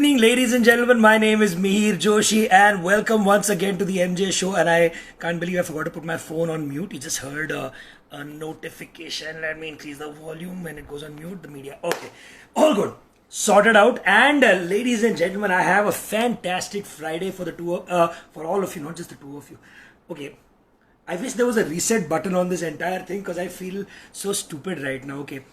evening, ladies and gentlemen. My name is Mihir Joshi, and welcome once again to the MJ Show. And I can't believe I forgot to put my phone on mute. You just heard a notification. Let me increase the volume when it goes on mute. The media. Okay, all good. Sorted out. And ladies and gentlemen, I have a fantastic Friday for for all of you, not just the two of you. Okay, I wish there was a reset button on this entire thing because I feel so stupid right now. Okay,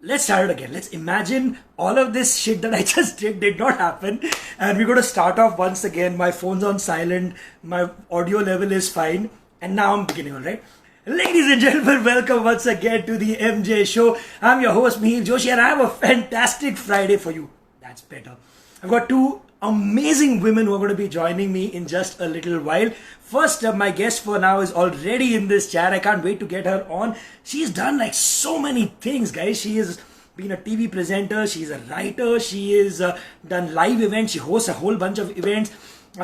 let's start it again. Let's imagine all of this shit that I just did not happen. And we're going to start off once again. My phone's on silent. My audio level is fine. And now I'm beginning, all right? Ladies and gentlemen, welcome once again to the MJ Show. I'm your host, Mihir Joshi, and I have a fantastic Friday for you. That's better. I've got two amazing women who are going to be joining me in just a little while. First, my guest for now is already in this chat. I can't wait to get her on. She's done like so many things, guys. She has been a TV presenter. She's a writer. She has done live events. She hosts a whole bunch of events.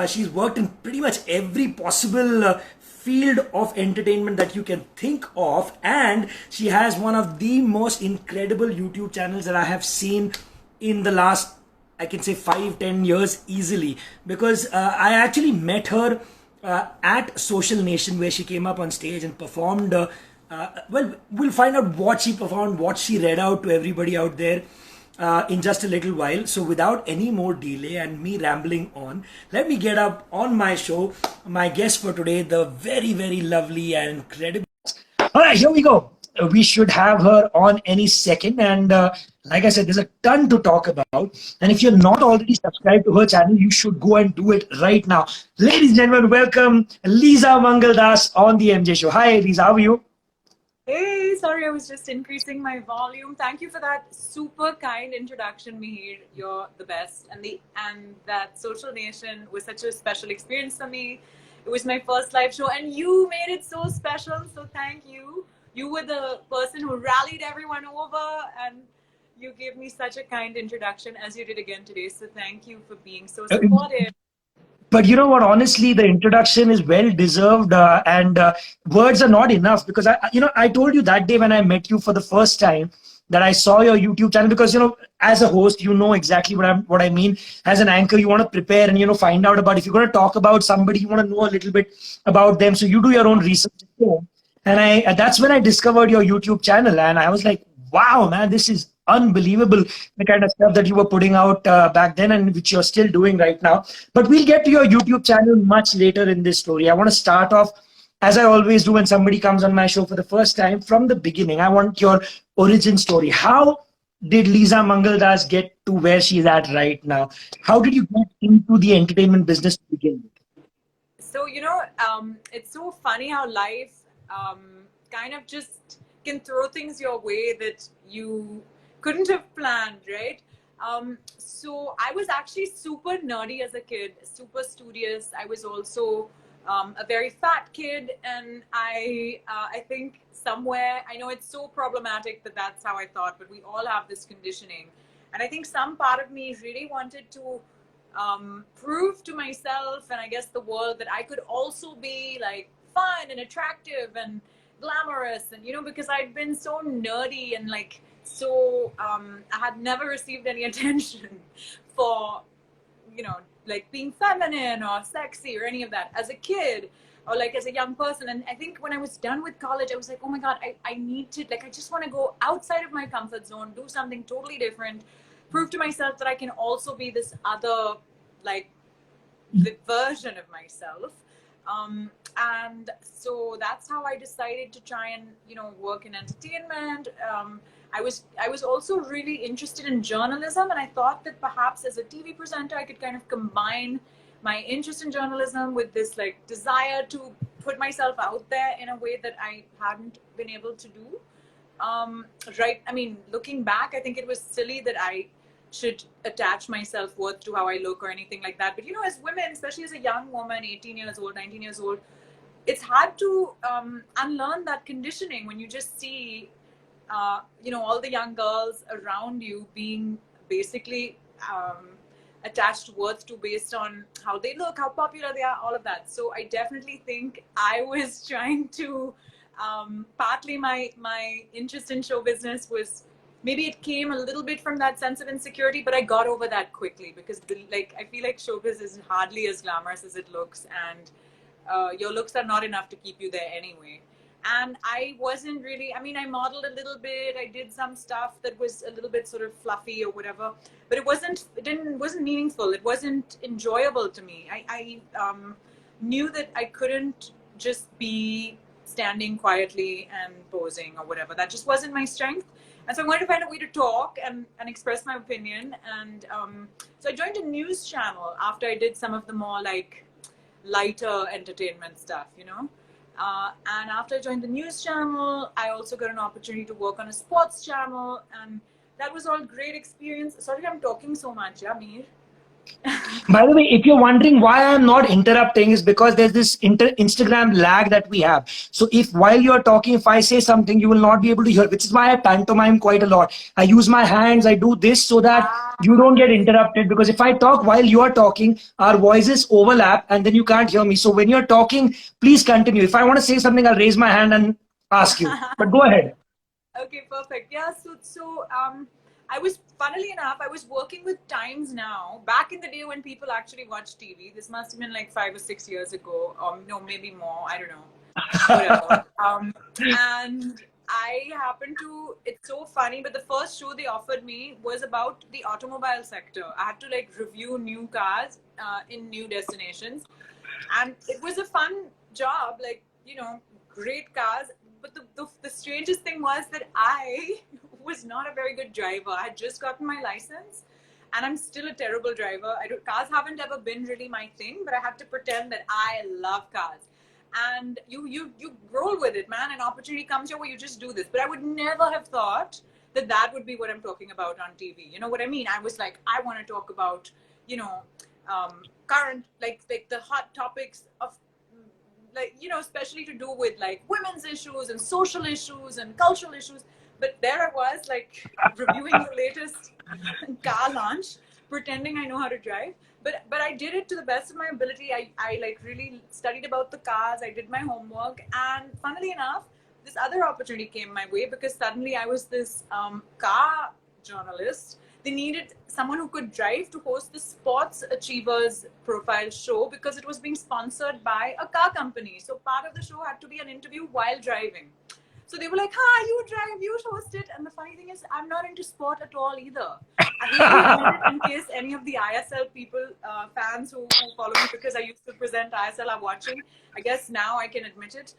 She's worked in pretty much every possible field of entertainment that you can think of. And she has one of the most incredible YouTube channels that I have seen in the last, I can say 5-10 years easily, because I actually met her at Social Nation, where she came up on stage and performed. Well, we'll find out what she performed, what she read out to everybody out there in just a little while. So without any more delay and me rambling on, let me get up on my show, my guest for today, the very, very lovely and incredible. All right, here we go. We should have her on any second. And like I said, there's a ton to talk about. And if you're not already subscribed to her channel, you should go and do it right now. Ladies and gentlemen, welcome Leeza Mangaldas on the MJ Show. Hi, Leeza, how are you? Hey, sorry, I was just increasing my volume. Thank you for that super kind introduction, Mihir. You're the best. And that Social Nation was such a special experience for me. It was my first live show, and you made it so special. So thank you. You were the person who rallied everyone over, and you gave me such a kind introduction, as you did again today. So thank you for being so supportive. But you know what? Honestly, the introduction is well deserved, and words are not enough, because I told you that day when I met you for the first time that I saw your YouTube channel, because as a host, you know exactly what I mean. As an anchor, you want to prepare and find out about, if you're going to talk about somebody, you want to know a little bit about them, so you do your own research at home. And that's when I discovered your YouTube channel, and I was like, wow, man, this is unbelievable, the kind of stuff that you were putting out back then, and which you're still doing right now. But we'll get to your YouTube channel much later in this story. I want to start off, as I always do when somebody comes on my show for the first time, from the beginning. I want your origin story. How did Leeza Mangaldas get to where she's at right now? How did you get into the entertainment business to begin with? So, it's so funny how life kind of just can throw things your way that you couldn't have planned, right? So I was actually super nerdy as a kid, super studious. I was also a very fat kid, and I think somewhere, I know it's so problematic that that's how I thought, but we all have this conditioning. And I think some part of me really wanted to prove to myself, and I guess the world, that I could also be like fun and attractive and glamorous, and because I'd been so nerdy and like so I had never received any attention for like being feminine or sexy or any of that as a kid or like as a young person. And I think when I was done with college, I was like, oh my god, I need to, like, I just want to go outside of my comfort zone, do something totally different, prove to myself that I can also be this other, like, the version of myself. And so that's how I decided to try and work in entertainment. I was also really interested in journalism, and I thought that perhaps as a TV presenter I could kind of combine my interest in journalism with this like desire to put myself out there in a way that I hadn't been able to do. Right? I mean, looking back, I think it was silly that I should attach my self-worth to how I look or anything like that. But as women, especially as a young woman, 18 years old, 19 years old, it's hard to unlearn that conditioning when you just see all the young girls around you being basically attached worth to based on how they look, how popular they are, all of that. So I definitely think I was trying to partly my interest in show business was maybe it came a little bit from that sense of insecurity, but I got over that quickly because I feel like showbiz is hardly as glamorous as it looks, and your looks are not enough to keep you there anyway. And I wasn't really, I mean, I modeled a little bit, I did some stuff that was a little bit sort of fluffy or whatever, but it wasn't meaningful. It wasn't enjoyable to me. I knew that I couldn't just be standing quietly and posing or whatever. That just wasn't my strength. And so I wanted to find a way to talk and express my opinion. And so I joined a news channel after I did some of the more like lighter entertainment stuff, you know. And after I joined the news channel, I also got an opportunity to work on a sports channel. And that was all great experience. Sorry, I'm talking so much, yeah, Mihir? By the way, if you're wondering why I'm not interrupting, is because there's this Instagram lag that we have. So if while you're talking, if I say something, you will not be able to hear, which is why I pantomime quite a lot. I use my hands, I do this so that you don't get interrupted, because if I talk while you're talking, our voices overlap and then you can't hear me. So when you're talking, please continue. If I want to say something, I'll raise my hand and ask you. But go ahead. Okay, perfect. Yeah, I was, funnily enough, I was working with Times Now back in the day when people actually watched TV. This must have been like 5 or 6 years ago, or no, maybe more. I don't know. Whatever. And I happened to, it's so funny, but the first show they offered me was about the automobile sector. I had to like review new cars in new destinations. And it was a fun job, like, you know, great cars. But the strangest thing was that I was not a very good driver. I had just gotten my license and I'm still a terrible driver. Cars haven't ever been really my thing, but I had to pretend that I love cars. And you roll with it, man. An opportunity comes your way, you just do this. But I would never have thought that that would be what I'm talking about on TV. You know what I mean? I was like, I want to talk about, you know, current, like the hot topics of, like, you know, especially to do with like women's issues and social issues and cultural issues. But there I was, like, reviewing the latest car launch, pretending I know how to drive. But I did it to the best of my ability. I like really studied about the cars. I did my homework. And funnily enough, this other opportunity came my way because suddenly I was this car journalist. They needed someone who could drive to host the Sports Achievers profile show because it was being sponsored by a car company. So part of the show had to be an interview while driving. So they were like, hi, you drive, you host it. And the funny thing is, I'm not into sport at all either. I hate to admit it in case any of the ISL people, fans who follow me because I used to present ISL are watching. I guess now I can admit it.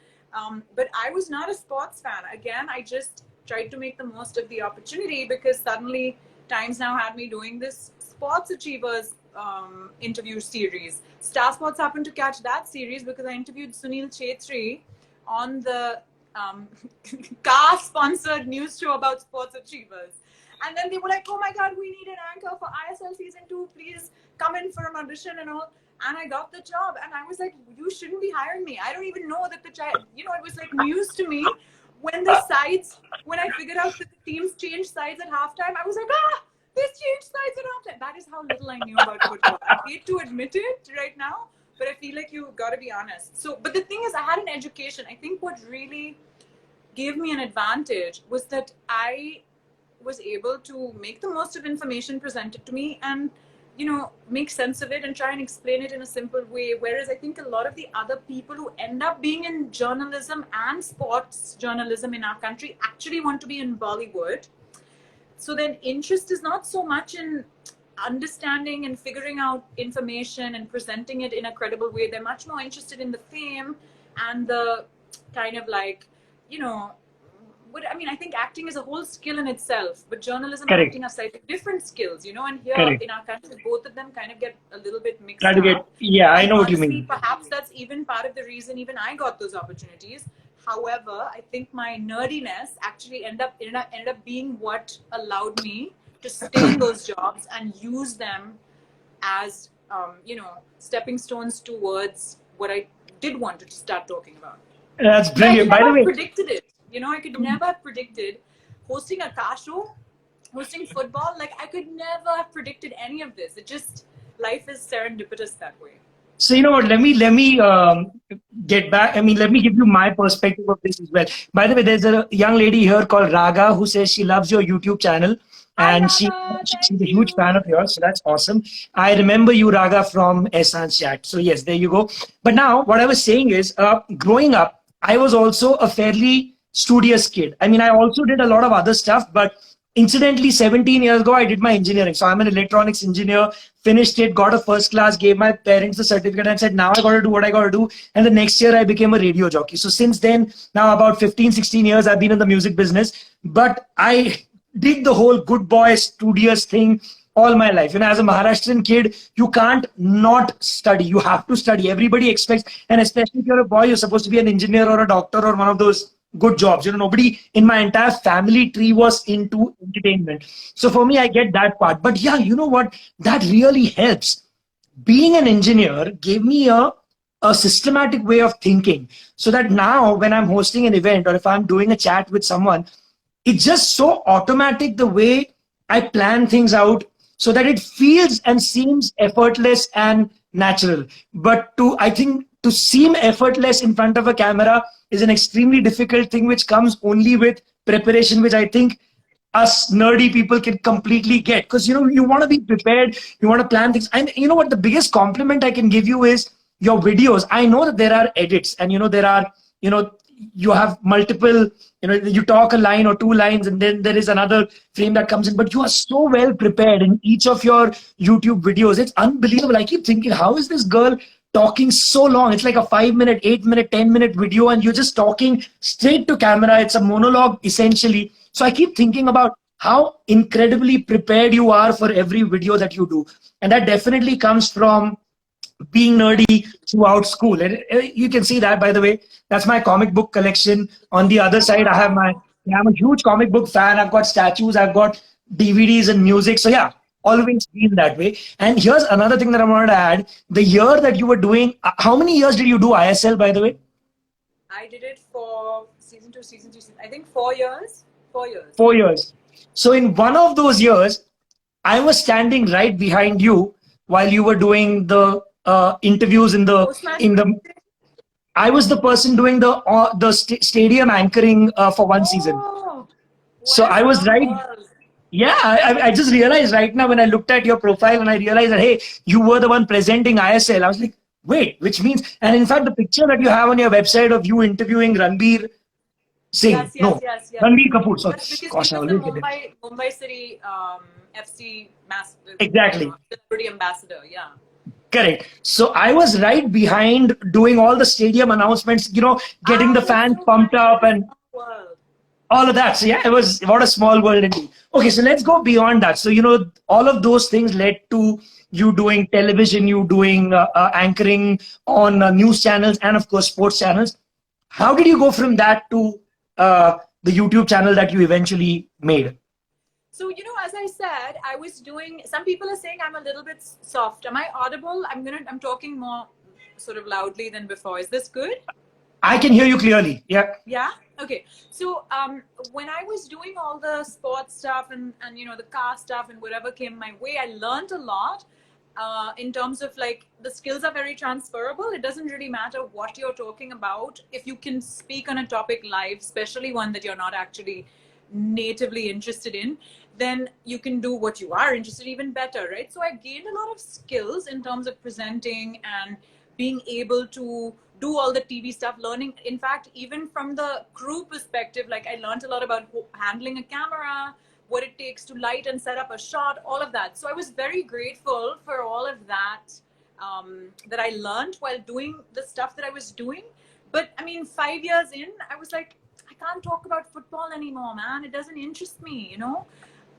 But I was not a sports fan. Again, I just tried to make the most of the opportunity because suddenly Times Now had me doing this Sports Achievers interview series. Star Sports happened to catch that series because I interviewed Sunil Chetri on the car sponsored news show about sports achievers. And then they were like, oh my God, we need an anchor for ISL season 2. Please come in for an audition and all. And I got the job. And I was like, you shouldn't be hiring me. I don't even know that you know, it was like news to me when I figured out that the teams changed sides at halftime. I was like, this changed sides at halftime. That is how little I knew about football. I hate to admit it right now, but I feel like you got to be honest. So, but the thing is, I had an education. I think what really gave me an advantage was that I was able to make the most of information presented to me and, you know, make sense of it and try and explain it in a simple way. Whereas I think a lot of the other people who end up being in journalism and sports journalism in our country actually want to be in Bollywood. So then interest is not so much in understanding and figuring out information and presenting it in a credible way. They're much more interested in the fame and the kind of like, you know, I think acting is a whole skill in itself, but journalism and acting are slightly different skills, you know, and here in our country, both of them kind of get a little bit mixed up. I know what you mean. Perhaps that's even part of the reason even I got those opportunities. However, I think my nerdiness actually ended up being what allowed me to stay in those jobs and use them as, you know, stepping stones towards what I did want to start talking about. That's brilliant. By the way, I predicted it. You know, I could never have predicted hosting a car show, hosting football. Like, I could never have predicted any of this. It just, life is serendipitous that way. So, you know what, let me get back. I mean, let me give you my perspective of this as well. By the way, there's a young lady here called Raga who says she loves your YouTube channel Hi, and Radha. she's Thank a huge fan of you. yours. So that's awesome. I remember you, Raga, from Ehsan's chat. So yes, there you go. But now what I was saying is, growing up, I was also a fairly studious kid. I mean, I also did a lot of other stuff, but incidentally, 17 years ago, I did my engineering. So I'm an electronics engineer, finished it, got a first class, gave my parents the certificate and said, now I got to do what I got to do. And the next year I became a radio jockey. So since then, now about 15, 16 years, I've been in the music business, but I did the whole good boy studious thing all my life. You know, as a Maharashtrian kid, you can't not study. You have to study. Everybody expects, and especially if you're a boy, you're supposed to be an engineer or a doctor or one of those good jobs. You know, nobody in my entire family tree was into entertainment. So for me, I get that part. But yeah, you know what? That really helps. Being an engineer gave me a systematic way of thinking so that now when I'm hosting an event or if I'm doing a chat with someone, it's just so automatic the way I plan things out so that it feels and seems effortless and natural. But I think to seem effortless in front of a camera is an extremely difficult thing, which comes only with preparation, which I think us nerdy people can completely get. Because, you know, you want to be prepared, you want to plan things. And you know what? The biggest compliment I can give you is your videos. I know that there are edits and, you know, there are, you know, you have multiple, you know, you talk a line or two lines and then there is another frame that comes in, but you are so well prepared in each of your YouTube videos. It's unbelievable. I keep thinking, how is this girl talking so long? It's like a 5 minute, 8 minute, 10 minute video and you're just talking straight to camera. It's a monologue essentially. So I keep thinking about how incredibly prepared you are for every video that you do. And that definitely comes from being nerdy throughout school. And you can see that, by the way, that's my comic book collection. On the other Oh, side, I have wow. yeah, I'm a huge comic book fan. I've got statues, I've got DVDs and music. So yeah, always been that way. And here's another thing that I wanted to add. The year that you were doing, how many years did you do ISL, by the way? I did it for season 2, season 3, I think 4 years. 4 years. 4 years. So in one of those years, I was standing right behind you while you were doing the interviews in the Post-match in the. briefing. I was the person doing the stadium anchoring for one season. Oh, So what a I was small right. world. Yeah, I just realized right now when I looked at your profile and I realized that hey, you were the one presenting ISL. I was like, wait, which means, and in fact, the picture that you have on your website of you interviewing Ranbir Singh, Yes, yes, no, yes, yes. Ranbir Kapoor. So, That's because he gosh, I was the always get it. Mumbai City FC Exactly. celebrity ambassador. Yeah. Correct. So I was right behind doing all the stadium announcements, you know, getting Ah, the that's fans so pumped funny. up What a and small world. all of that. So yeah, it was what a small world indeed. Okay, so let's go beyond that. So you know, all of those things led to you doing television, you doing anchoring on news channels, and of course sports channels. How did you go from that to the YouTube channel that you eventually made? So, as I said, I was doing, some people are saying I'm a little bit soft. Am I audible? I'm talking more sort of loudly than before. Is this good? I can hear you clearly. Yeah. Yeah. Okay. So when I was doing all the sports stuff and the car stuff and whatever came my way, I learned a lot in terms of like the skills are very transferable. It doesn't really matter what you're talking about. If you can speak on a topic live, especially one that you're not actually natively interested in, then you can do what you are interested in even better, right? So I gained a lot of skills in terms of presenting and being able to do all the TV stuff, learning. In fact, even from the crew perspective, like I learned a lot about handling a camera, what it takes to light and set up a shot, all of that. So I was very grateful for all of that that I learned while doing the stuff that I was doing. But I mean, 5 years in, I was like, I can't talk about football anymore, man. It doesn't interest me.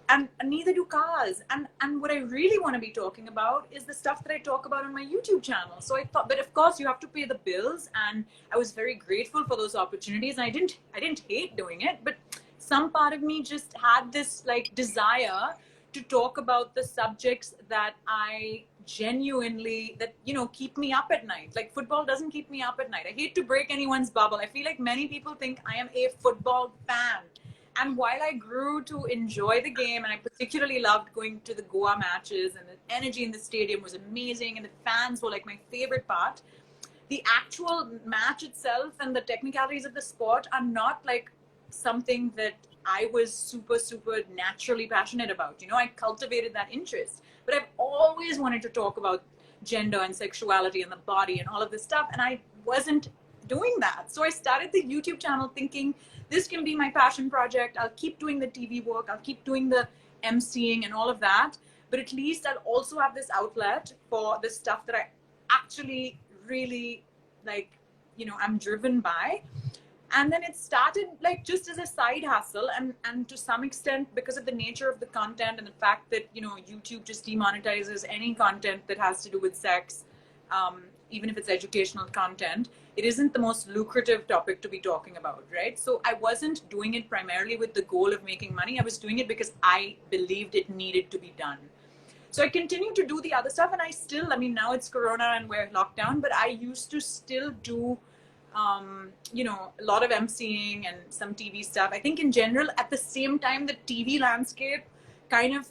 And neither do cars. And what I really want to be talking about is the stuff that I talk about on my YouTube channel. So I thought, but of course you have to pay the bills, and I was very grateful for those opportunities. And I didn't hate doing it, but some part of me just had this like desire to talk about the subjects that I genuinely keep me up at night. Like football doesn't keep me up at night. I hate to break anyone's bubble. I feel like many people think I am a football fan. And while I grew to enjoy the game, and I particularly loved going to the Goa matches, and the energy in the stadium was amazing, and the fans were like my favorite part, the actual match itself and the technicalities of the sport are not like something that I was super naturally passionate about. You know, I cultivated that interest, but I've always wanted to talk about gender and sexuality and the body and all of this stuff, and I wasn't doing that. So I started the YouTube channel thinking this can be my passion project. I'll keep doing the TV work, I'll keep doing the emceeing and all of that, but at least I'll also have this outlet for the stuff that I actually really like, you know, I'm driven by. And then it started like just as a side hustle, and to some extent because of the nature of the content and the fact that, you know, YouTube just demonetizes any content that has to do with sex, even if it's educational content. It isn't the most lucrative topic to be talking about, right? So I wasn't doing it primarily with the goal of making money. I was doing it because I believed it needed to be done. So I continued to do the other stuff, and I still, I mean, now it's Corona and we're locked down, but I used to still do you know, a lot of emceeing and some TV stuff. I think in general, at the same time, the TV landscape kind of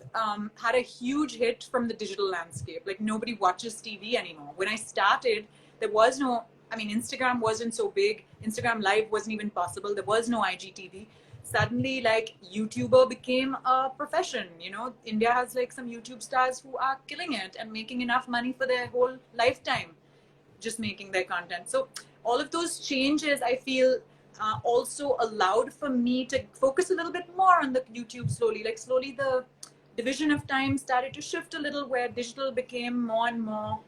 had a huge hit from the digital landscape. Like nobody watches TV anymore. When I started, there was no, I mean, Instagram wasn't so big. Instagram Live wasn't even possible. There was no IGTV. Suddenly, like, YouTuber became a profession. You know, India has like some YouTube stars who are killing it and making enough money for their whole lifetime just making their content. So all of those changes, I feel, also allowed for me to focus a little bit more on the YouTube slowly. Like slowly the division of time started to shift a little, where digital became more and more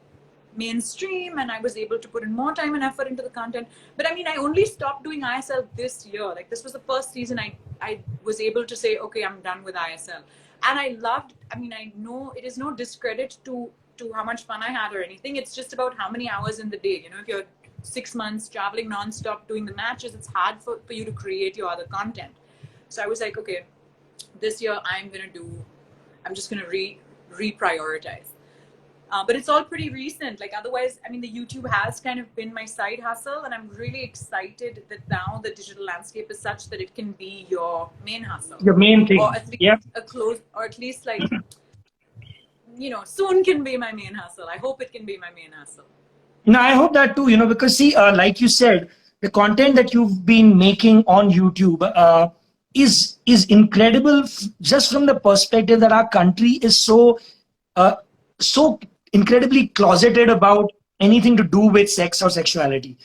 mainstream, and I was able to put in more time and effort into the content. But I mean, I only stopped doing ISL this year. Like this was the first season I was able to say, okay, I'm done with ISL. And I loved, I mean, I know it is no discredit to how much fun I had or anything. It's just about how many hours in the day. You know, if you're 6 months traveling nonstop doing the matches, it's hard for you to create your other content. So I was like, okay, this year I'm just gonna reprioritize. But it's all pretty recent. Like otherwise, I mean, the YouTube has kind of been my side hustle, and I'm really excited that now the digital landscape is such that it can be your main hustle, Your main thing. or at least or at least like, you know, soon can be my main hustle. I hope it can be my main hustle. No, I hope that too, you know, because see, like you said, the content that you've been making on YouTube is incredible, just from the perspective that our country is uh, so incredibly closeted about anything to do with sex or sexuality.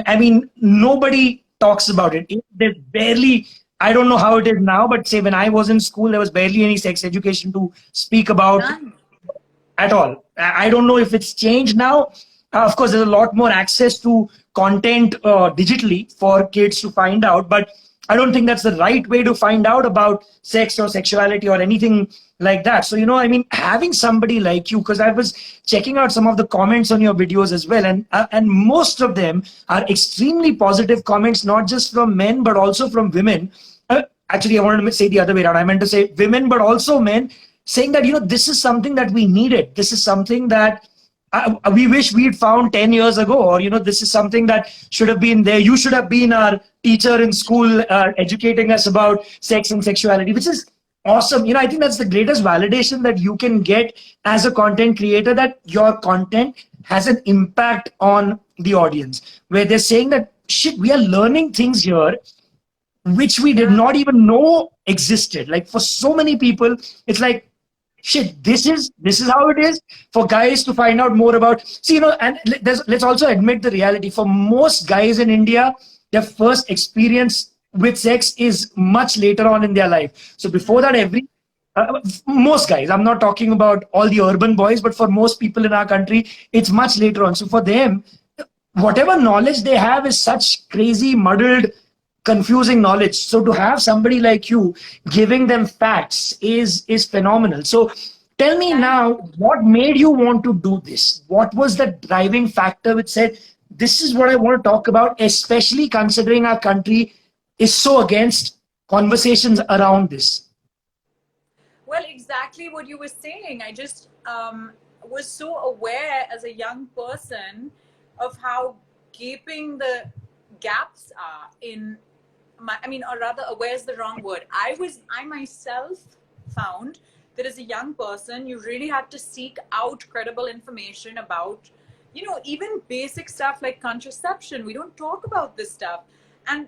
I mean, nobody talks about it. There's barely, I don't know how it is now, but say when I was in school, there was barely any sex education to speak about. None. At all. I don't know if it's changed now. Of course, there's a lot more access to content digitally for kids to find out, but I don't think that's the right way to find out about sex or sexuality or anything like that. So, you know, I mean, having somebody like you, because I was checking out some of the comments on your videos as well, and most of them are extremely positive comments, not just from men, but also from women. Actually, I wanted to say the other way around. I meant to say women, but also men, saying that, you know, this is something that we needed. This is something that we wish we'd found 10 years ago, or, you know, this is something that should have been there. You should have been our teacher in school, educating us about sex and sexuality, which is awesome. You know, I think that's the greatest validation that you can get as a content creator, that your content has an impact on the audience, where they're saying that, shit, we are learning things here which we did not even know existed. Like for so many people, it's like, shit, this is how it is. For guys to find out more about, see, you know, and let's also admit the reality. For most guys in India, their first experience with sex is much later on in their life. So before that, most guys, I'm not talking about all the urban boys, but for most people in our country, it's much later on. So for them, whatever knowledge they have is such crazy, muddled, confusing knowledge. So to have somebody like you giving them facts is phenomenal. So tell me now, what made you want to do this? What was the driving factor which said, this is what I want to talk about, especially considering our country is so against conversations around this? Well, exactly what you were saying. I just was so aware as a young person of how gaping the gaps are in my, I mean, or rather, aware is the wrong word. I myself found that as a young person, you really had to seek out credible information about even basic stuff like contraception. We don't talk about this stuff. And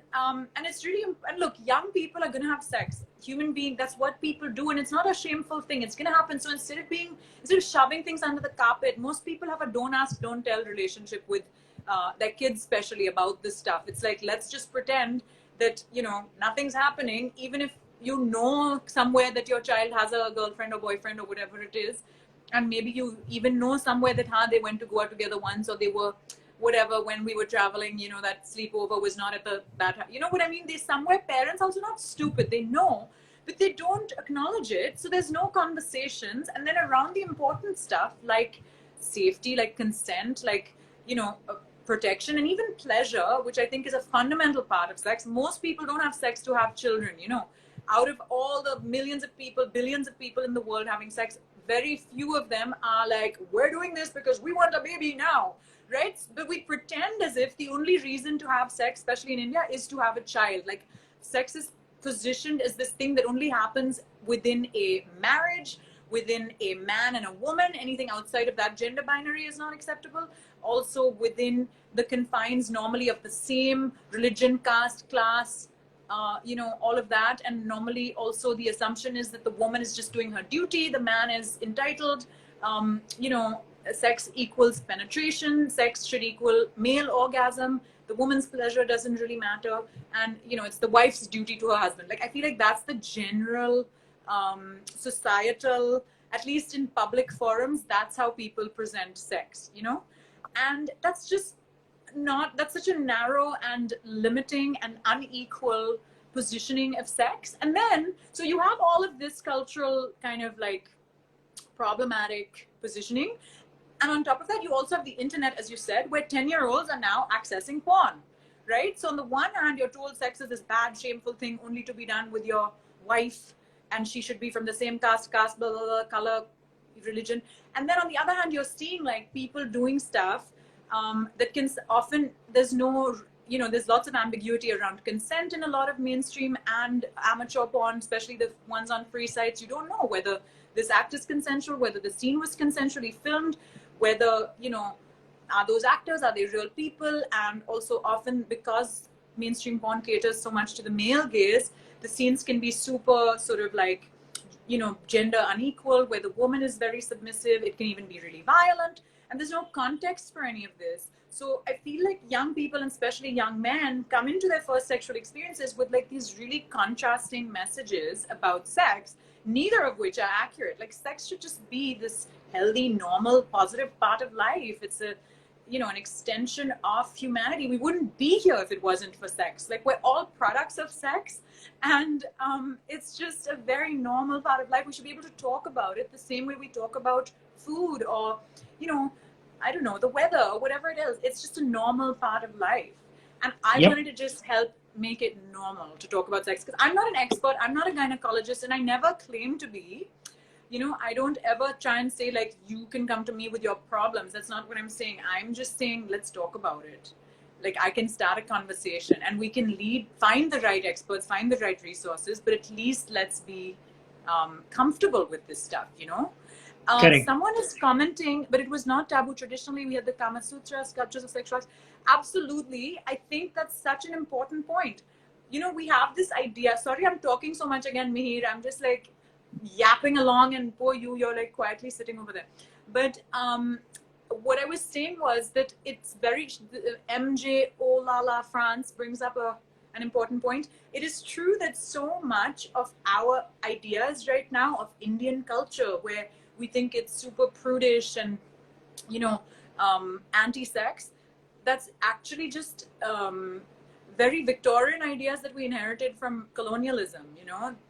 it's really, and look, young people are going to have sex. Human being, that's what people do, and it's not a shameful thing. It's going to happen. So instead of shoving things under the carpet, most people have a don't ask, don't tell relationship with their kids, especially about this stuff. It's like, let's just pretend that nothing's happening, even if somewhere that your child has a girlfriend or boyfriend or whatever it is, and maybe you even know somewhere that they went to go out together once, or they were whatever when we were traveling, that sleepover was not at that, you know what I mean? They somewhere, parents also not stupid, they know, but they don't acknowledge it. So there's no conversations. And then around the important stuff like safety, like consent, like protection, and even pleasure, which I think is a fundamental part of sex. Most people don't have sex to have children. Out of all the millions of people, billions of people in the world having sex, very few of them are like, we're doing this because we want a baby now, right? But we pretend as if the only reason to have sex, especially in India, is to have a child. Like, sex is positioned as this thing that only happens within a marriage, within a man and a woman. Anything outside of that gender binary is not acceptable. Also within the confines normally of the same religion, caste, class, all of that. And normally also the assumption is that the woman is just doing her duty, the man is entitled. Sex equals penetration, sex should equal male orgasm, the woman's pleasure doesn't really matter, and it's the wife's duty to her husband. Like, I feel like that's the general societal, at least in public forums, that's how people present sex, and that's just not, that's such a narrow and limiting and unequal positioning of sex. And then so you have all of this cultural kind of like problematic positioning, and on top of that you also have the internet, as you said, where 10-year-olds are now accessing porn, right? So on the one hand, you're told sex is this bad, shameful thing only to be done with your wife, and she should be from the same caste, blah, blah, blah, color, religion. And then on the other hand, you're seeing like people doing stuff that can often, there's lots of ambiguity around consent in a lot of mainstream and amateur porn, especially the ones on free sites. You don't know whether this act is consensual, whether the scene was consensually filmed, whether, are those actors, are they real people? And also often, because mainstream porn caters so much to the male gaze, the scenes can be super sort of like, gender unequal, where the woman is very submissive. It can even be really violent, and there's no context for any of this. So I feel like young people, and especially young men, come into their first sexual experiences with like these really contrasting messages about sex, neither of which are accurate. Like, sex should just be this healthy, normal, positive part of life. It's an extension of humanity. We wouldn't be here if it wasn't for sex. Like, we're all products of sex, and it's just a very normal part of life. We should be able to talk about it the same way we talk about food, or I don't know, the weather, or whatever it is. It's just a normal part of life, and I wanted to just help make it normal to talk about sex, because I'm not an expert, I'm not a gynecologist, and I never claim to be. I don't ever try and say like, you can come to me with your problems. That's not what I'm saying. I'm just saying, let's talk about it. Like, I can start a conversation, and we can find the right experts, find the right resources, but at least let's be comfortable with this stuff, Someone is commenting, but it was not taboo. Traditionally, we had the Kama Sutra, sculptures of sexuality. Absolutely. I think that's such an important point. We have this idea. Sorry, I'm talking so much again, Mihir. I'm just like yapping along, and poor you're like quietly sitting over there. But what I was saying was that it's very, MJ Olala France brings up an important point. It is true that so much of our ideas right now of Indian culture, where we think it's super prudish and anti-sex, that's actually just very Victorian ideas that we inherited from colonialism.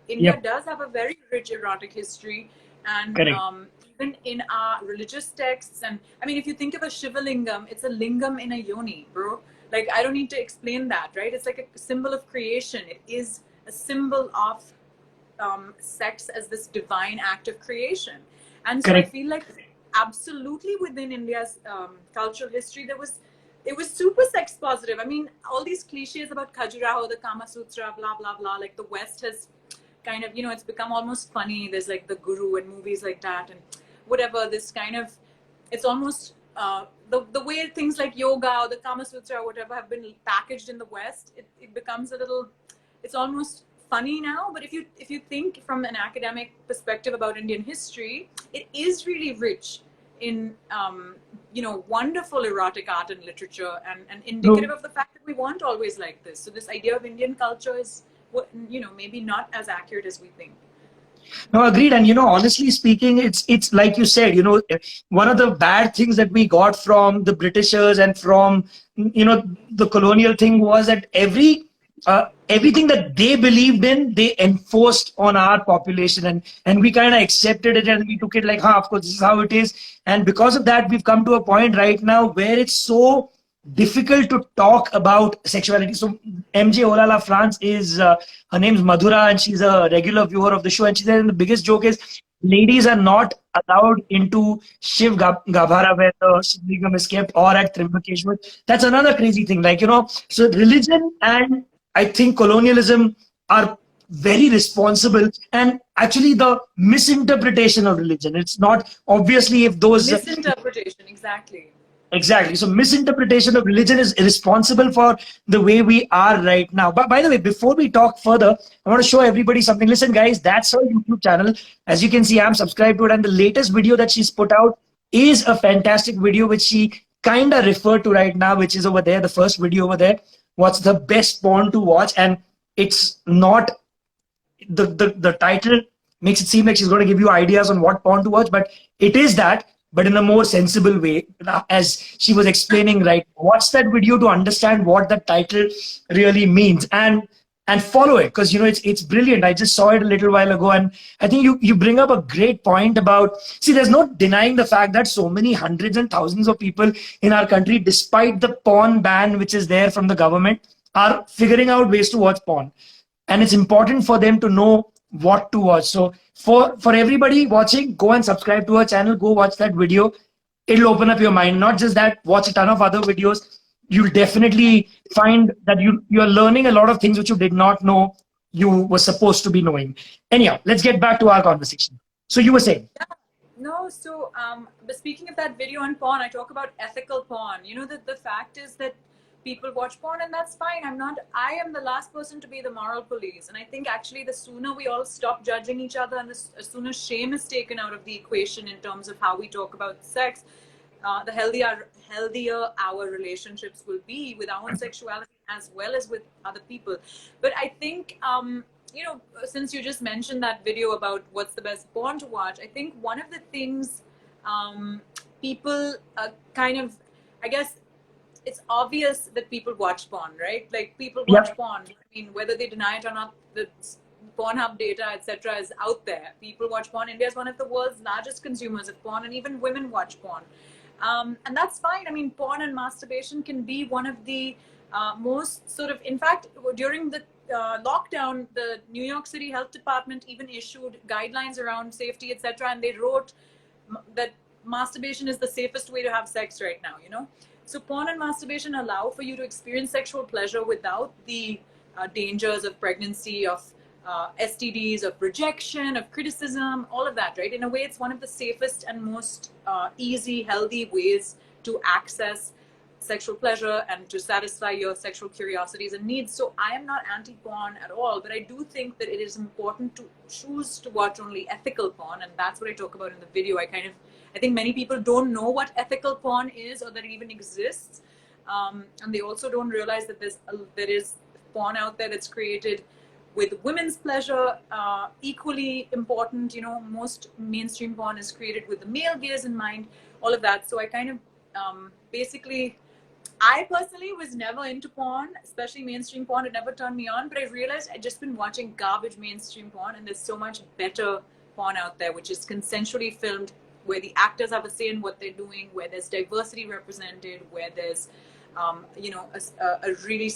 India does have a very rich erotic history, and even in our religious texts. And I mean, if you think of a Shiva lingam, it's a lingam in a yoni, bro. Like, I don't need to explain that, right? It's like a symbol of creation. It is a symbol of sex as this divine act of creation. And so I feel like absolutely within India's cultural history, it was super sex positive. I mean, all these cliches about Khajuraho, the Kama Sutra, blah, blah, blah, like the West has kind of, it's become almost funny. There's like the Guru and movies like that, and whatever, this kind of, it's almost the way things like yoga or the Kama Sutra or whatever have been packaged in the West, it becomes a little, it's almost funny now. But if you think from an academic perspective about Indian history, it is really rich in wonderful erotic art and literature, and indicative of the fact that we weren't always like this. So this idea of Indian culture is maybe not as accurate as we think. No, agreed. And honestly speaking, it's like you said, one of the bad things that we got from the Britishers and from the colonial thing was that everything that they believed in, they enforced on our population, and we kind of accepted it and we took it like, of course, this is how it is. And because of that, we've come to a point right now where it's so difficult to talk about sexuality. So MJ Olala France is her name's Madhura, and she's a regular viewer of the show. And she said, and the biggest joke is ladies are not allowed into Shiv Gabhara where the Shivlingam is kept, or at Trimbakeshwar. That's another crazy thing. Like, so religion and I think colonialism are very responsible, and actually the misinterpretation of religion. It's not obviously if those misinterpretation, exactly. Exactly. So misinterpretation of religion is responsible for the way we are right now. But by the way, before we talk further, I want to show everybody something. Listen, guys, that's her YouTube channel. As you can see, I'm subscribed to it. And the latest video that she's put out is a fantastic video, which she kind of referred to right now, which is over there, the first video over there. What's the best porn to watch? And it's not, the title makes it seem like she's going to give you ideas on what porn to watch, but it is that, but in a more sensible way, as she was explaining, right? Watch that video to understand what the title really means, and follow it, because it's brilliant. I just saw it a little while ago, and I think you bring up a great point about, see, there's no denying the fact that so many hundreds and thousands of people in our country, despite the porn ban which is there from the government, are figuring out ways to watch porn, and it's important for them to know what to watch. So for everybody watching, go and subscribe to our channel, go watch that video. It'll open up your mind. Not just that, watch a ton of other videos. You'll definitely find that you're learning a lot of things which you did not know you were supposed to be knowing. Anyhow, let's get back to our conversation. So you were saying? No, so but speaking of that video on porn, I talk about ethical porn. The fact is that people watch porn, and that's fine. I am the last person to be the moral police. And I think actually the sooner we all stop judging each other, and the sooner shame is taken out of the equation in terms of how we talk about sex, the healthier our relationships will be with our own sexuality as well as with other people. But I think, since you just mentioned that video about what's the best porn to watch, I think one of the things people kind of, I guess, it's obvious that people watch porn, right? Like people watch porn. I mean, whether they deny it or not, the Pornhub data, etc., is out there. People watch porn. India is one of the world's largest consumers of porn, and even women watch porn. And that's fine. I mean, porn and masturbation can be one of the most sort of, in fact, during the lockdown, the New York City Health Department even issued guidelines around safety, etc., and they wrote that masturbation is the safest way to have sex right now, So porn and masturbation allow for you to experience sexual pleasure without the dangers of pregnancy, of STDs, of rejection, of criticism, all of that, right? In a way, it's one of the safest and most easy, healthy ways to access sexual pleasure and to satisfy your sexual curiosities and needs. So I am not anti-porn at all, but I do think that it is important to choose to watch only ethical porn, and that's what I talk about in the video. I think many people don't know what ethical porn is, or that it even exists, and they also don't realize that there is porn out there that's created with women's pleasure, equally important. Most mainstream porn is created with the male gaze in mind, all of that. So I kind of basically, I personally was never into porn, especially mainstream porn. It never turned me on, but I realized I'd just been watching garbage mainstream porn, and there's so much better porn out there, which is consensually filmed, where the actors have a say in what they're doing, where there's diversity represented, where there's, a really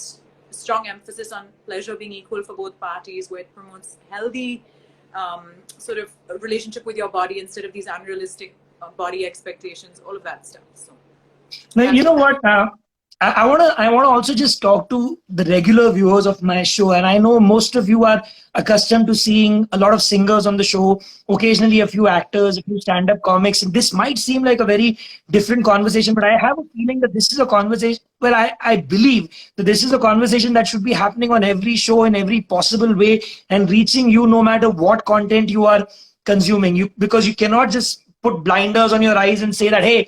strong emphasis on pleasure being equal for both parties, where it promotes healthy sort of relationship with your body instead of these unrealistic body expectations, all of that stuff. So now, you know what? I wanna also just talk to the regular viewers of my show, and I know most of you are accustomed to seeing a lot of singers on the show, occasionally a few actors, a few stand-up comics. And this might seem like a very different conversation, but I have a feeling that this is a conversation. Well, I believe that this is a conversation that should be happening on every show in every possible way and reaching you no matter what content you are consuming. Because you cannot just put blinders on your eyes and say that, hey,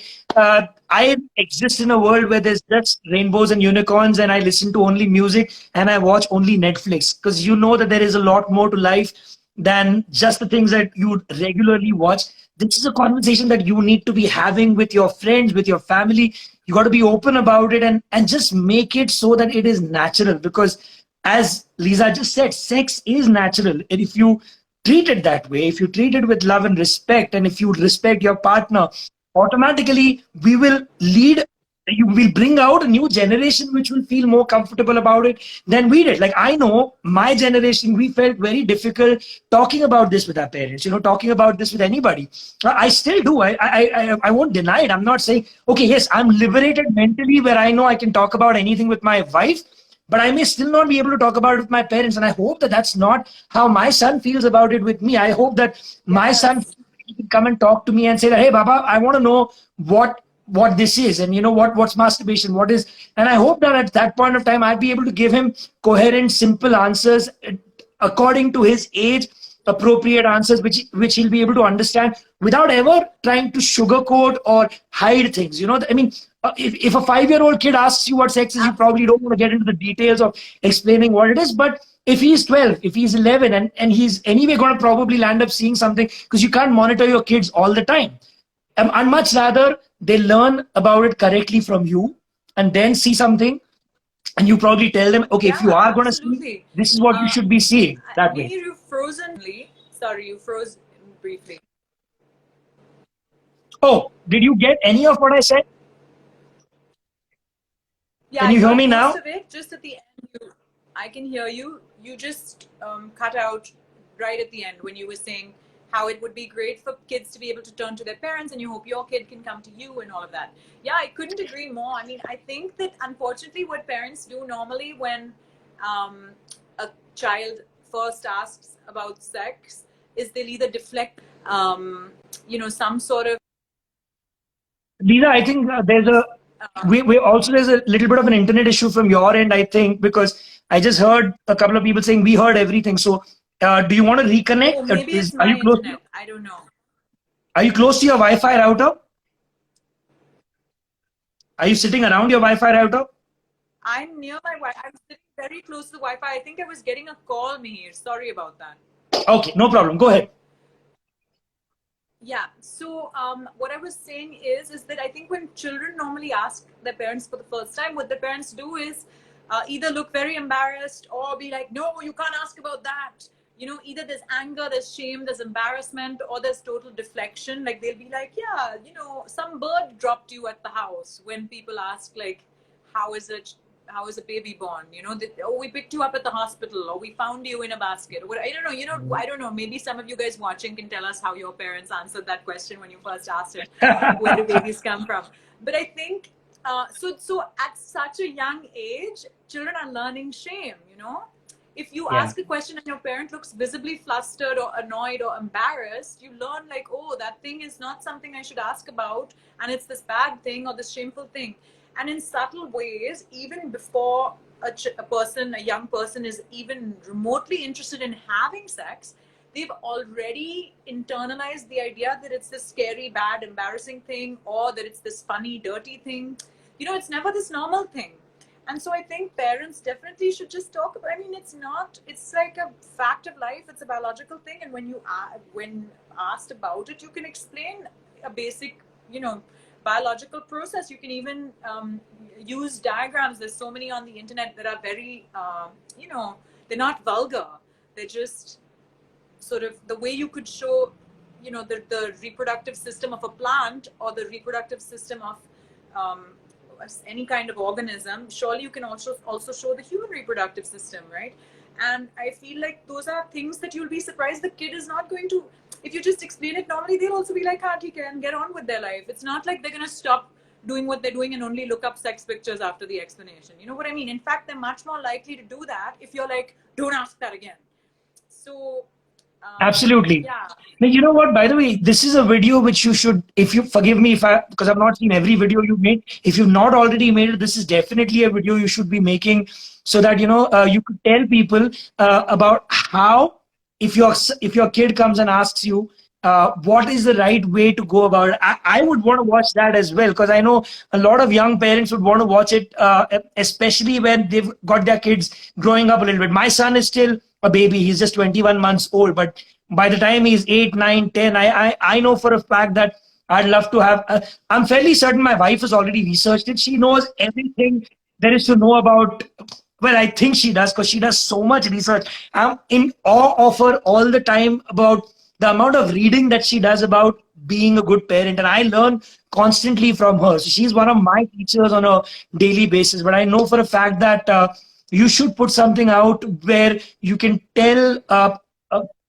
I exist in a world where there's just rainbows and unicorns, and I listen to only music and I watch only Netflix. Because you know that there is a lot more to life than just the things that you regularly watch. This is a conversation that you need to be having with your friends, with your family. You got to be open about it, and just make it so that it is natural. Because as Leeza just said, sex is natural. And if you treat it that way, if you treat it with love and respect, and if you respect your partner, automatically we will lead, you will bring out a new generation which will feel more comfortable about it than we did. Like, I know my generation, we felt very difficult talking about this with our parents, talking about this with anybody. I still do. I won't deny it. I'm not saying, okay, yes, I'm liberated mentally where I know I can talk about anything with my wife, but I may still not be able to talk about it with my parents. And I hope that that's not how my son feels about it with me. I hope that my son can come and talk to me and say that, hey, Baba, I want to know what this is, and what's masturbation, what is. And I hope that at that point of time I'd be able to give him coherent, simple answers according to his age, appropriate answers which he'll be able to understand without ever trying to sugarcoat or hide things. I mean, if a 5-year-old kid asks you what sex is, you probably don't want to get into the details of explaining what it is. But if he's 12, if he's 11, and he's anyway going to probably land up seeing something, because you can't monitor your kids all the time. I'd much rather they learn about it correctly from you and then see something, and you probably tell them, okay, if you are going to see, this is what you should be seeing, that way. Mihir, you've frozen. Sorry, you froze briefly. Oh, did you get any of what I said? Yeah, Can you hear me now? Most of it, just at the end, I can hear you. You just cut out right at the end when you were saying how it would be great for kids to be able to turn to their parents, and you hope your kid can come to you and all of that. Yeah, I couldn't agree more. I mean, I think that unfortunately what parents do normally when a child first asks about sex is they'll either deflect, some sort of. Leeza, I think there's a little bit of an internet issue from your end, I think, because I just heard a couple of people saying we heard everything. So, do you want to reconnect? Oh, maybe it's my internet. I don't know. Are you close to your Wi-Fi router? Are you sitting around your Wi-Fi router? I'm near my Wi-Fi. I'm sitting very close to the Wi-Fi. I think I was getting a call, Mihir. Sorry about that. Okay, no problem. Go ahead. Yeah. So what I was saying is that I think when children normally ask their parents for the first time, what the parents do is either look very embarrassed or be like, no, you can't ask about that. Either there's anger, there's shame, there's embarrassment, or there's total deflection. Like they'll be like, yeah, some bird dropped you at the house when people ask like, how is a baby born? We picked you up at the hospital, or we found you in a basket. Or I don't know. I don't know. Maybe some of you guys watching can tell us how your parents answered that question when you first asked it. Where do babies come from? But I think so. At such a young age, children are learning shame. If you ask a question and your parent looks visibly flustered or annoyed or embarrassed, you learn like, oh, that thing is not something I should ask about, and it's this bad thing or this shameful thing. And in subtle ways, even before a young person is even remotely interested in having sex, they've already internalized the idea that it's this scary, bad, embarrassing thing, or that it's this funny, dirty thing. It's never this normal thing. And so I think parents definitely should just talk about, it's like a fact of life. It's a biological thing. And when asked about it, you can explain a basic, biological process. You can even use diagrams. There's so many on the internet that are very, they're not vulgar. They're just sort of the way you could show, the reproductive system of a plant or the reproductive system of any kind of organism. Surely you can also show the human reproductive system, right? And I feel like those are things that you'll be surprised the kid is not going to. If you just explain it normally, they'll also be like, he can get on with their life. It's not like they're going to stop doing what they're doing and only look up sex pictures after the explanation. You know what I mean? In fact, they're much more likely to do that if you're like, don't ask that again. So, Absolutely. yeah. Now, you know what? By the way, this is a video which you should, if you forgive me if I, because I've not seen every video you made. If you've not already made it, this is definitely a video you should be making so that, you could tell people about how, if your kid comes and asks you, what is the right way to go about it. I would want to watch that as well because I know a lot of young parents would want to watch it, especially when they've got their kids growing up a little bit. My son is still a baby; he's just 21 months old. But by the time he's 8, 9, 10, I know for a fact that I'd love to have. I'm fairly certain my wife has already researched it. She knows everything there is to know about. Well, I think she does because she does so much research. I'm in awe of her all the time about the amount of reading that she does about being a good parent, and I learn constantly from her. So she's one of my teachers on a daily basis. But I know for a fact that you should put something out where you can tell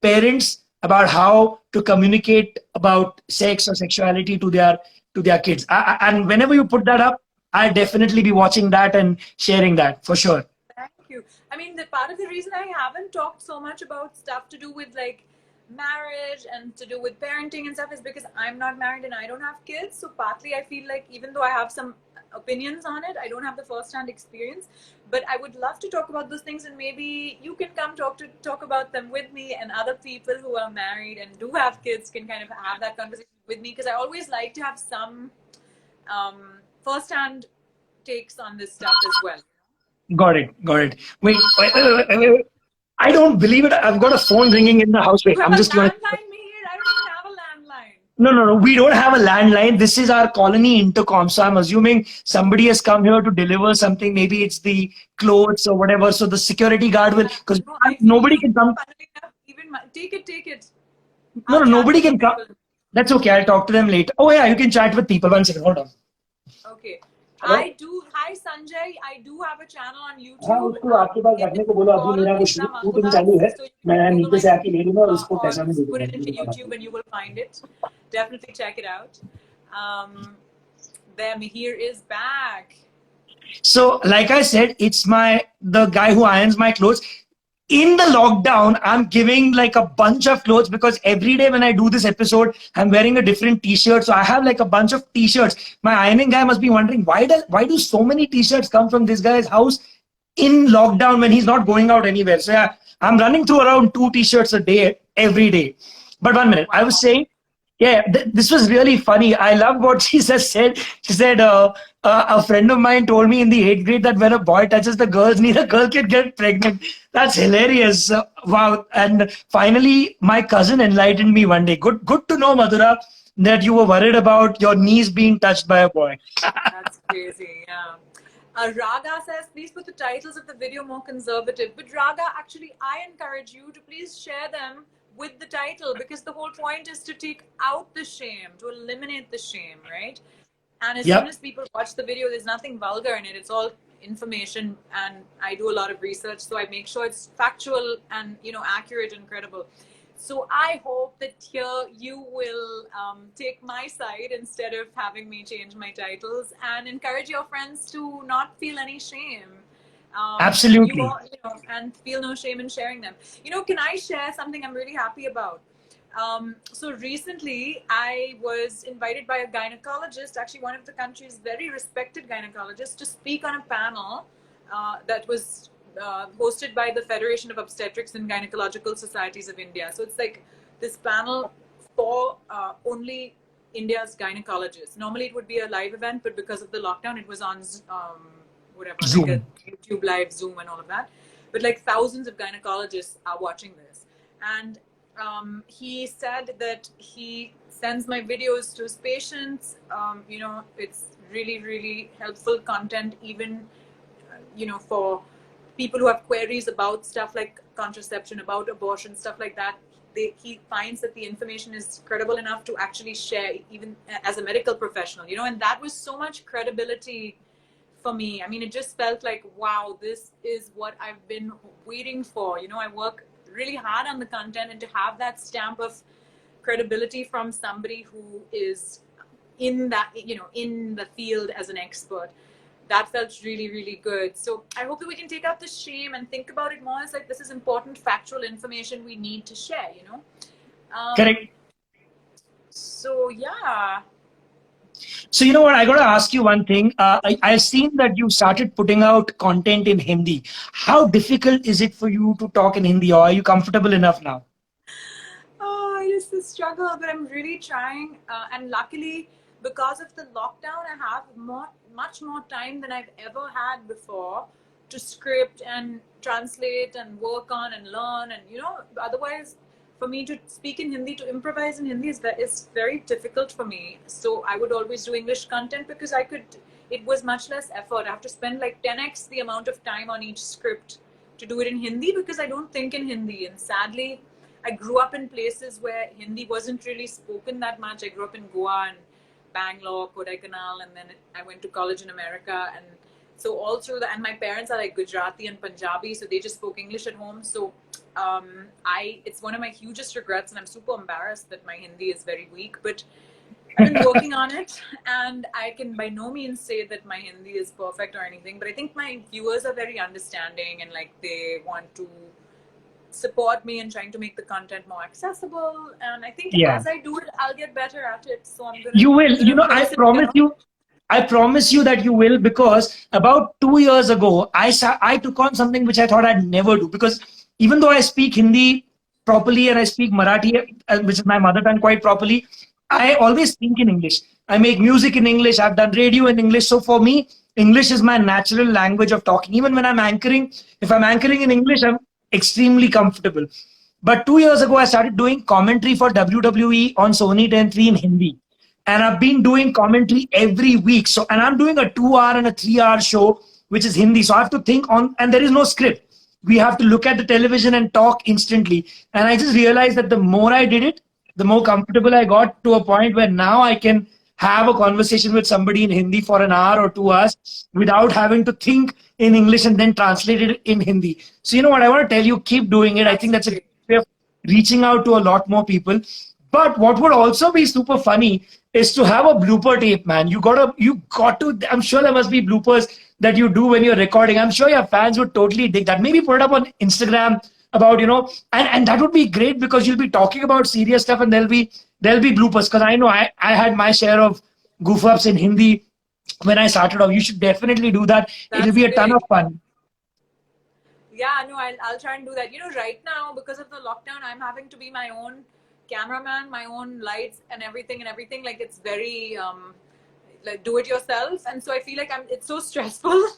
parents about how to communicate about sex or sexuality to their kids. And whenever you put that up, I'll definitely be watching that and sharing that for sure. Thank you. I mean, the part of the reason I haven't talked so much about stuff to do with like marriage and to do with parenting and stuff is because I'm not married and I don't have kids. So partly I feel like even though I have some opinions on it, I don't have the first-hand experience. But I would love to talk about those things, and maybe you can come talk about them with me, and other people who are married and do have kids can kind of have that conversation with me, because I always like to have some first-hand takes on this stuff as well. Got it. Got it. Wait. I don't believe it. I've got a phone ringing in the house. Wait, You have I'm a just going to. landline, Mihir? I don't even have a landline. No. We don't have a landline. This is our colony intercom. So I'm assuming somebody has come here to deliver something. Maybe it's the clothes or whatever. So the security guard will, because No, I feel nobody you. can come. Funnily enough, even take it. No, I'll chat nobody with can come. people. That's okay. I'll talk to them later. Oh, yeah, you can chat with people. 1 second. Hold on. Okay. Hello? I do. Hi, Sanjay. I do have a channel on हाँ YouTube. उसको आपके पास It रखने is को बोलो अभी called मेरा वो Leeza shooting चालू Mangaldas. है So you मैं can Google नीचे my से आके ले लूंगा और उसको or पैसा में दे put दूंगा it into YouTube and you will find it. Definitely check it out. There, Mihir is back. So, like I said, it's the guy who irons my clothes. In the lockdown, I'm giving like a bunch of clothes because every day when I do this episode, I'm wearing a different t-shirt. So I have like a bunch of t-shirts. My ironing guy must be wondering why do so many t-shirts come from this guy's house in lockdown when he's not going out anywhere. So yeah, I'm running through around 2 t-shirts a day every day. But 1 minute, I was Wow. saying, yeah, this was really funny. I love what she just said. She said, a friend of mine told me in the 8th grade that when a boy touches the girl's knee, the girl can get pregnant. That's hilarious. Wow. And finally, my cousin enlightened me one day. Good to know, Madhura, that you were worried about your knees being touched by a boy. That's crazy. Yeah. Raga says, please put the titles of the video more conservative. But Raga, actually, I encourage you to please share them with the title, because the whole point is to take out the shame, to eliminate the shame, right? And as soon Yep. as people watch the video, there's nothing vulgar in it. It's all information, and I do a lot of research, so I make sure it's factual and accurate and credible. So I hope that here you will take my side instead of having me change my titles, and encourage your friends to not feel any shame. Absolutely. And feel no shame in sharing them. Can I share something I'm really happy about? So recently, I was invited by a gynecologist, actually one of the country's very respected gynecologists, to speak on a panel that was hosted by the Federation of Obstetrics and Gynecological Societies of India. So it's like this panel for only India's gynecologists. Normally it would be a live event, but because of the lockdown, it was on whatever, Zoom. like a YouTube live, Zoom and all of that. But like thousands of gynecologists are watching this. And he said that he sends my videos to his patients. It's really, really helpful content, even, for people who have queries about stuff like contraception, about abortion, stuff like that. He finds that the information is credible enough to actually share, even as a medical professional, and that was so much credibility for me. I mean, it just felt like, wow, this is what I've been waiting for. I work really hard on the content, and to have that stamp of credibility from somebody who is in that, in the field as an expert. That felt really, really good. So I hope that we can take out the shame and think about it more as like, this is important factual information we need to share, Correct. So yeah. So you know what? I got to ask you one thing. I've seen that you started putting out content in Hindi. How difficult is it for you to talk in Hindi, or are you comfortable enough now? Oh, it is a struggle, but I'm really trying. And luckily, because of the lockdown, I have much more time than I've ever had before to script and translate and work on and learn. And otherwise, for me to speak in Hindi, to improvise in Hindi is very difficult for me. So I would always do English content because it was much less effort. I have to spend like 10x the amount of time on each script to do it in Hindi because I don't think in Hindi. And sadly, I grew up in places where Hindi wasn't really spoken that much. I grew up in Goa and Bangalore, Kodaikanal, and then I went to college in America. And so all through that, and my parents are like Gujarati and Punjabi, so they just spoke English at home. So it's one of my hugest regrets, and I'm super embarrassed that my Hindi is very weak, but I've been working on it, and I can by no means say that my Hindi is perfect or anything, but I think my viewers are very understanding and like they want to support me in trying to make the content more accessible. And I think as I do it, I'll get better at it. So I'm gonna. You will. I promise you. I promise you that you will, because about 2 years ago, I took on something which I thought I'd never do, because even though I speak Hindi properly and I speak Marathi, which is my mother tongue, quite properly, I always think in English. I make music in English. I've done radio in English. So for me, English is my natural language of talking. Even when I'm anchoring, if I'm anchoring in English, I'm extremely comfortable. But 2 years ago, I started doing commentary for WWE on Sony 10.3 in Hindi. And I've been doing commentary every week. So, and I'm doing a 2-hour and a 3-hour show, which is Hindi. So I have to think on, and there is no script. We have to look at the television and talk instantly. And I just realized that the more I did it, the more comfortable I got, to a point where now I can have a conversation with somebody in Hindi for an hour or 2 hours without having to think in English and then translate it in Hindi. So you know what, I want to tell you, keep doing it. I think that's a good way of reaching out to a lot more people. But what would also be super funny is to have a blooper tape, man. You got to, I'm sure there must be bloopers that you do when you're recording. I'm sure your fans would totally dig that. Maybe put it up on Instagram about, and that would be great, because you'll be talking about serious stuff and there'll be bloopers. Because I know I had my share of goof ups in Hindi when I started off. You should definitely do that. It'll be a ton of fun. Yeah, no, I'll try and do that. Right now, because of the lockdown, I'm having to be my own cameraman, my own lights and everything. Like, it's very like do it yourself, and so I feel like it's so stressful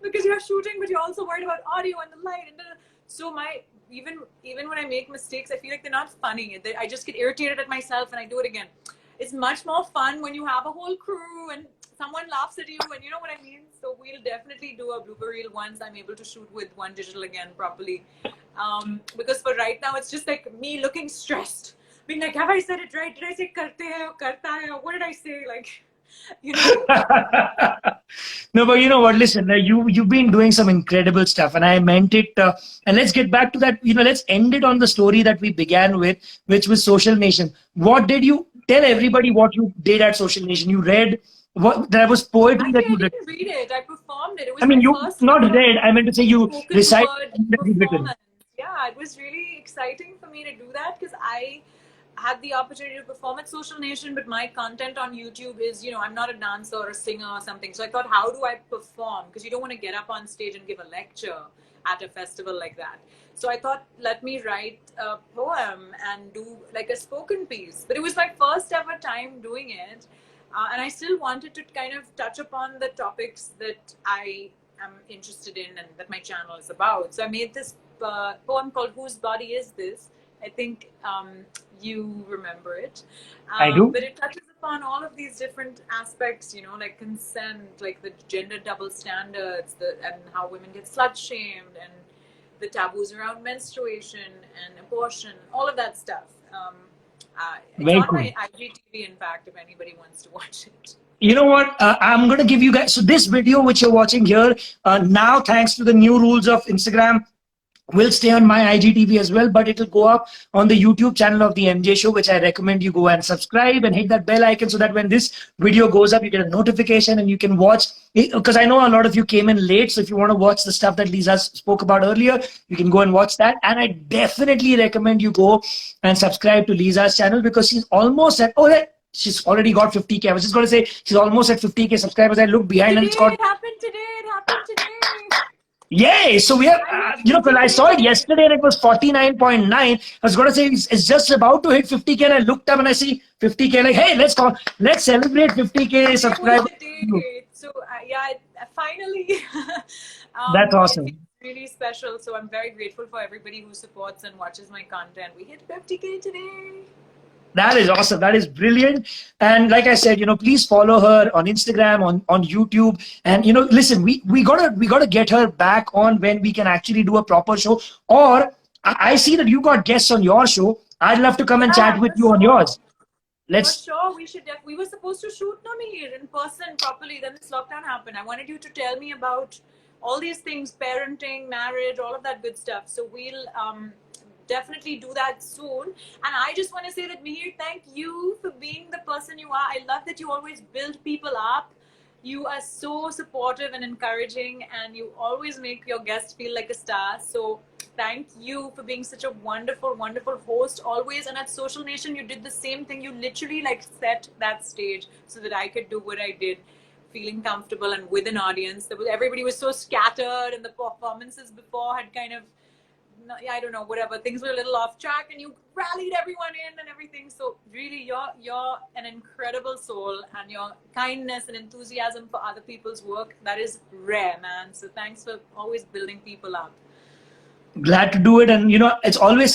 because you're shooting but you're also worried about audio and the light, and so even when I make mistakes, I feel like they're not funny. I just get irritated at myself and I do it again. It's much more fun when you have a whole crew and someone laughs at you, and you know what I mean. So we'll definitely do a blooper reel once I'm able to shoot with One Digital again properly, because for right now it's just like me looking stressed, being like, have I said it right? Did I say karte hai or karta hai, or what did I say? Like, No, but you know what? Listen, you've been doing some incredible stuff, and I meant it. And let's get back to that. Let's end it on the story that we began with, which was Social Nation. What did you tell everybody? What you did at Social Nation? You read what? There was poetry that you read. I didn't read it. I performed it. It was you first not read. I meant to say you recited. Yeah, it was really exciting for me to do that because I had the opportunity to perform at Social Nation, but my content on YouTube is, I'm not a dancer or a singer or something. So I thought, how do I perform? Because you don't want to get up on stage and give a lecture at a festival like that. So I thought, let me write a poem and do like a spoken piece. But it was my first ever time doing it. And I still wanted to kind of touch upon the topics that I am interested in and that my channel is about. So I made this poem called Whose Body Is This? I think you remember it. I do. But it touches upon all of these different aspects, like consent, like the gender double standards, and how women get slut shamed, and the taboos around menstruation and abortion, all of that stuff. It's on my IGTV, in fact, if anybody wants to watch it. You know what? I'm going to give you guys. So this video which you're watching here, now thanks to the new rules of Instagram, will stay on my IGTV as well, but it'll go up on the YouTube channel of the MJ Show, which I recommend you go and subscribe and hit that bell icon so that when this video goes up, you get a notification and you can watch it. Because I know a lot of you came in late, so if you want to watch the stuff that Leeza spoke about earlier, you can go and watch that. And I definitely recommend you go and subscribe to Leeza's channel because she's almost at she's already got 50K. I was just going to say she's almost at 50K subscribers. I look behind and it's got. It happened today. It happened today. Yay! So we have, because I saw it yesterday and it was 49.9. I was going to say it's just about to hit 50K and I looked up and I see 50K. Like, hey, let's celebrate 50K subscribers. So yeah, finally. That's awesome. It's really special. So I'm very grateful for everybody who supports and watches my content. We hit 50K today. That is awesome. That is brilliant. And like I said, please follow her on Instagram, on YouTube. And, listen, we gotta get her back on when we can actually do a proper show. Or I see that you got guests on your show. I'd love to come and chat with you on yours. For sure, we should. We were supposed to shoot Mihir in person properly. Then this lockdown happened. I wanted you to tell me about all these things, parenting, marriage, all of that good stuff. So we'll definitely do that soon. And I just want to say that Mihir, thank you for being the person you are. I love that you always build people up. You are so supportive and encouraging, and you always make your guests feel like a star. So thank you for being such a wonderful, wonderful host always. And at Social Nation, you did the same thing. You literally set that stage so that I could do what I did, feeling comfortable and with an audience. Everybody was so scattered, and the performances before had kind of, I don't know, whatever, things were a little off track, and you rallied everyone in and everything. So really, you're an incredible soul, and your kindness and enthusiasm for other people's work, that is rare, man. So thanks for always building people up. Glad to do it. And it's always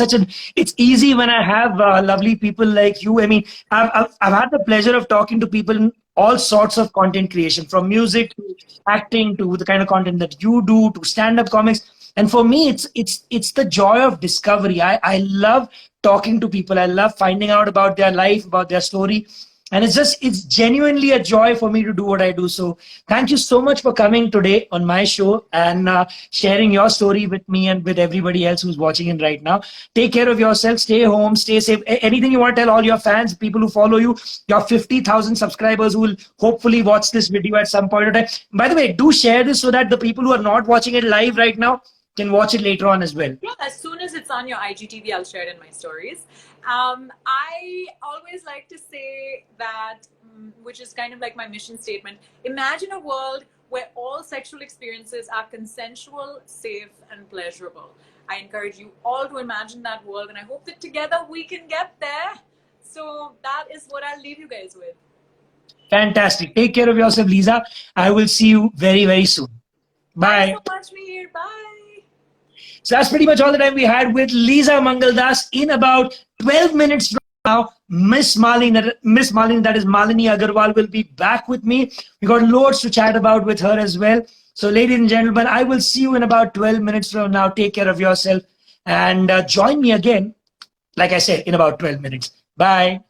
it's easy when I have lovely people like you. I mean, I've had the pleasure of talking to people in all sorts of content creation, from music to acting to the kind of content that you do to stand-up comics. And for me, it's the joy of discovery. I love talking to people. I love finding out about their life, about their story. And it's genuinely a joy for me to do what I do. So thank you so much for coming today on my show and sharing your story with me and with everybody else who's watching it right now. Take care of yourself. Stay home. Stay safe. Anything you want to tell all your fans, people who follow you, your 50,000 subscribers who will hopefully watch this video at some point of time. By the way, do share this so that the people who are not watching it live right now can watch it later on as well. Yeah, as soon as it's on your IGTV, I'll share it in my stories. I always like to say that, which is kind of like my mission statement, imagine a world where all sexual experiences are consensual, safe, and pleasurable. I encourage you all to imagine that world, and I hope that together we can get there. So that is what I'll leave you guys with. Fantastic. Take care of yourself, Leeza. I will see you very, very soon. Bye. Thanks so much, Mihir. Bye. So that's pretty much all the time we had with Leeza Mangaldas. In about 12 minutes from now, Miss Malini, that is Malini Agarwal, will be back with me. We got loads to chat about with her as well. So ladies and gentlemen, I will see you in about 12 minutes from now. Take care of yourself and join me again, like I said, in about 12 minutes. Bye.